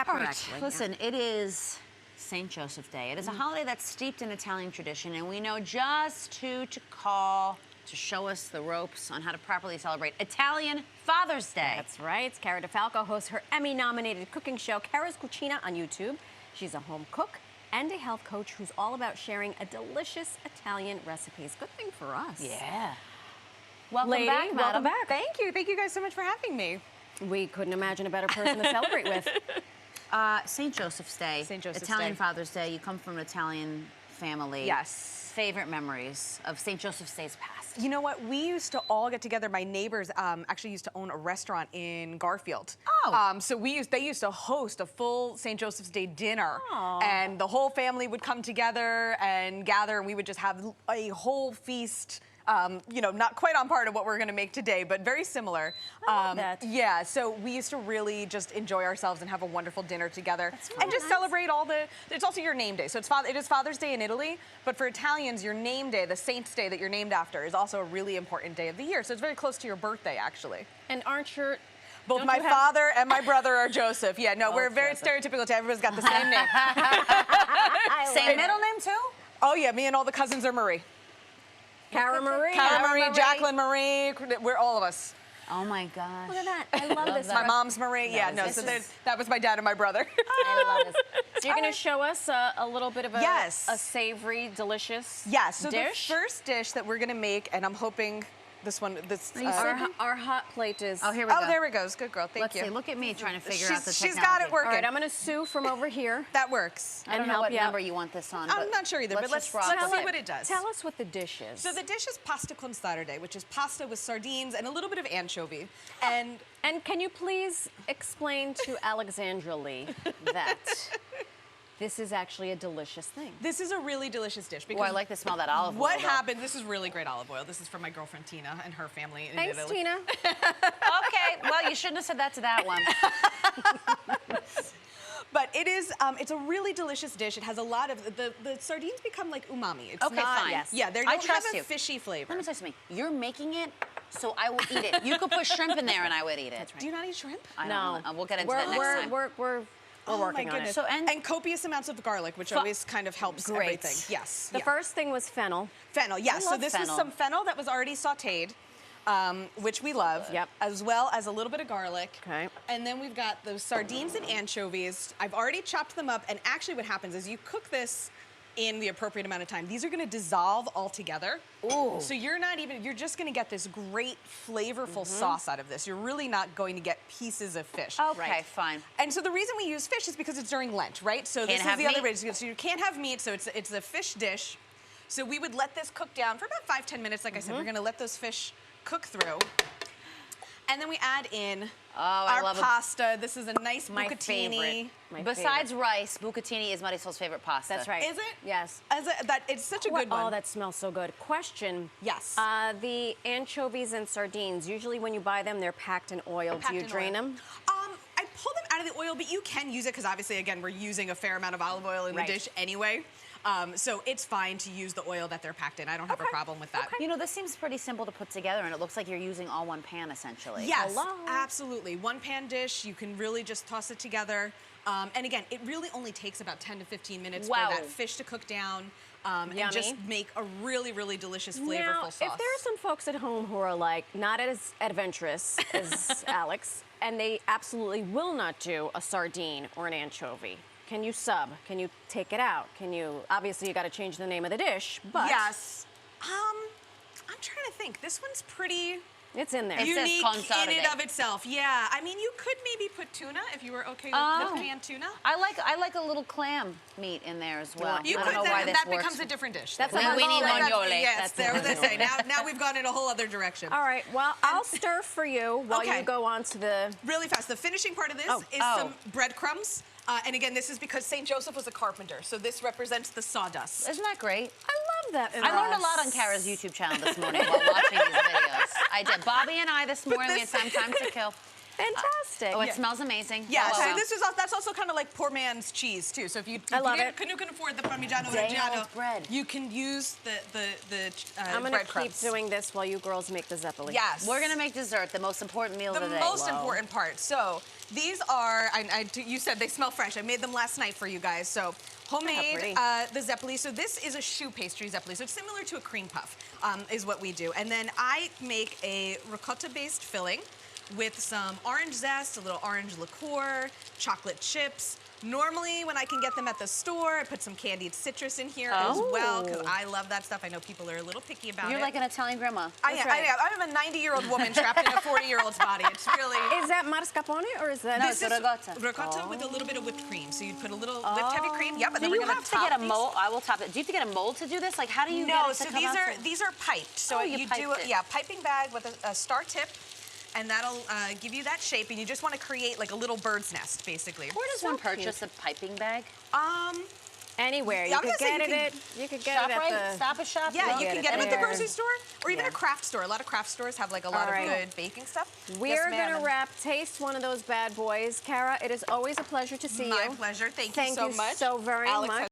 pepper, All right, actually. listen, it is St. Joseph Day. It is a holiday that's steeped in Italian tradition, and we know just who to call to show us the ropes on how to properly celebrate Italian Father's Day. That's right. Cara Di Falco hosts her Emmy-nominated cooking show, Cara's Cucina, on YouTube. She's a home cook and a health coach who's all about sharing a delicious Italian recipes. Good thing for us. Yeah. Welcome Lady, back, madam. welcome back. Thank you. Thank you guys so much for having me. We couldn't imagine a better person to celebrate with. St. Joseph's Day. St. Joseph's Italian Day. Father's Day. You come from an Italian family. Yes. Favorite memories of St. Joseph's Day's past? You know what? We used to all get together. My neighbors actually used to own a restaurant in Garfield. Oh. So they used to host a full St. Joseph's Day dinner. Aw. And the whole family would come together and gather, and we would just have a whole feast. You know, not quite on par to what we're going to make today, but very similar. I love that. Yeah, so we used to really just enjoy ourselves and have a wonderful dinner together. really and just nice. celebrate all the, it's also your name day. So it is Father's Day in Italy, but for Italians, your name day, the saint's day that you're named after, is also a really important day of the year. So it's very close to your birthday, actually. And aren't your... Both don't my you have- father and my brother are Joseph. Yeah, no, we're very Joseph. stereotypical. Everybody's got the same name. Same middle name, too? Oh, yeah, me and all the cousins are Marie. Cara Marie. Cara Marie, Jacqueline Marie, we're all of us. Oh, my gosh. Look at that. I love this. My mom's Marie. Yeah, no, so that was my dad and my brother. I love this. So you're going to show us a little bit of a, Yes. a savory, delicious Yeah, so dish. the first dish that we're gonna make, and I'm hoping this one, Our hot plate is... Oh, here we go. oh, there it goes. Good girl. Thank Let's you. see. Look at me trying to figure out the She's technology. got it working. All right, I'm going to sue from over here. That works. I don't know help what you out. number you want this on. I'm but not sure either, but let's just rock see with what it does. Tell us what the dish is. So the dish is pasta con sarde, which is pasta with sardines and a little bit of anchovy. And And can you please explain to Alexandra Lee that this is actually a delicious thing? this is a really delicious dish because Oh, I like the smell of that olive oil. what though. happened, this is really great olive oil. This is from my girlfriend Tina and her family in Thanks, Italy. Tina. Okay, well, you shouldn't have said that to that one. But it is, it's a really delicious dish. It has a lot of, the sardines become like umami. It's Okay, not, fine. Yes. Yeah, they I don't trust have a you. fishy flavor. Let me tell you something. You're making it, so I will eat it. You could put shrimp in there and I would eat it. That's right. Do you not eat shrimp? I No. don't. We'll get into we're, that next we're, time. We're Oh working my on goodness. it. So, and copious amounts of garlic, which always kind of helps Great. everything. Yes. The yeah. first thing was fennel. Fennel, yeah. I So love this fennel. was some fennel that was already sauteed, which we love. Yep. As well as a little bit of garlic. Okay. And then we've got those sardines and anchovies. I've already chopped them up, and actually what happens is you cook this in the appropriate amount of time. These are gonna dissolve all together. Ooh. So you're just gonna get this great flavorful sauce out of this. You're really not going to get pieces of fish. okay, fine. And so the reason we use fish is because it's during Lent, right? So Can't this is have the other meat. reason. So you can't have meat, so it's a fish dish. So we would let this cook down for about 5-10 minutes. Like I said, we're gonna let those fish cook through. And then we add in I our love it. pasta. This is a nice My bucatini. favorite. My Besides favorite. rice, bucatini is Marisol's favorite pasta. That's right. Is it? Yes. It's such a good one. Oh, that smells so good. Question. Yes. The anchovies and sardines, usually when you buy them, they're packed in oil. Packed Do you in drain oil. them? I pull them out of the oil, but you can use it because obviously, again, we're using a fair amount of olive oil in Right. the dish anyway. So it's fine to use the oil that they're packed in. I don't have a problem with that. You know, this seems pretty simple to put together, and it looks like you're using all one pan, essentially. Yes, Hello. absolutely. One pan dish, you can really just toss it together. And again, it really only takes about 10 to 15 minutes Wow. for that fish to cook down and just Yummy. make a really, really delicious, flavorful Now, sauce. if there are some folks at home who are like not as adventurous as Alex, and they absolutely will not do a sardine or an anchovy, can you sub? Can you take it out? Can you, obviously you got to change the name of the dish, but Yes. I'm trying to think. This one's pretty it's in there. It says unique con in sarde. and of itself. Yeah, I mean, you could maybe put tuna if you were okay with Oh. canned tuna. I like a little clam meat in there as well. You I could, don't know why this that works. becomes a different dish. That's We- a we need Mazzoli. Magnoli. Yes, That's there a was I say. Now we've gone in a whole other direction. All right, well, I'll stir for you while Okay. you go on to the... Really fast. The finishing part of this is some breadcrumbs. And again, this is because St. Joseph was a carpenter, so this represents the sawdust. Isn't that great? I love that. I learned a lot on Cara's YouTube channel this morning while watching these videos. I did. Bobby and I this morning, we had some time to kill. Fantastic. Oh, it smells amazing. Yeah, Oh, so wow. that's also kind of like poor man's cheese too. So if you love it. can afford the Parmigiano Day-old Reggiano, bread. you can use the I'm gonna keep breadcrumbs. doing this while you girls make the zeppoli. Yes. We're gonna make dessert, the most important meal the of the day. most important part. So these are, you said they smell fresh. I made them last night for you guys. So homemade pretty. the zeppoli. So this is a choux pastry zeppoli. So it's similar to a cream puff is what we do. And then I make a ricotta-based filling with some orange zest, a little orange liqueur, chocolate chips. Normally, when I can get them at the store, I put some candied citrus in here as well, because I love that stuff. I know people are a little picky about it. You're like an Italian grandma. I am a 90-year-old woman trapped in a 40-year-old's body. It's really... Is that mascarpone or is that? No, This it's is ricotta. ricotta with a little bit of whipped cream. So you'd put a little whipped heavy cream. Yep, and Do then we're you gonna have to top get a these. mold? I will top it. Do you have to get a mold to do this? Like, how do you get No, it to so come out? these are piped. So Oh, you do piped it. piping bag with a star tip, and that'll give you that shape. And you just want to create like a little bird's nest, basically. Where does one purchase a piping bag? Anywhere. Yeah, You I'm could gonna say get you it can- you could get it at the... Stop a shop? Yeah, you get can it get them at the there. grocery store or even Yeah. a craft store. A lot of craft stores have like a lot All right. of good baking stuff. We're Yes, ma'am. gonna wrap Taste one of those bad boys. Cara, it is always a pleasure to see you. My pleasure. Thank you Thank so you much. so very Alex much.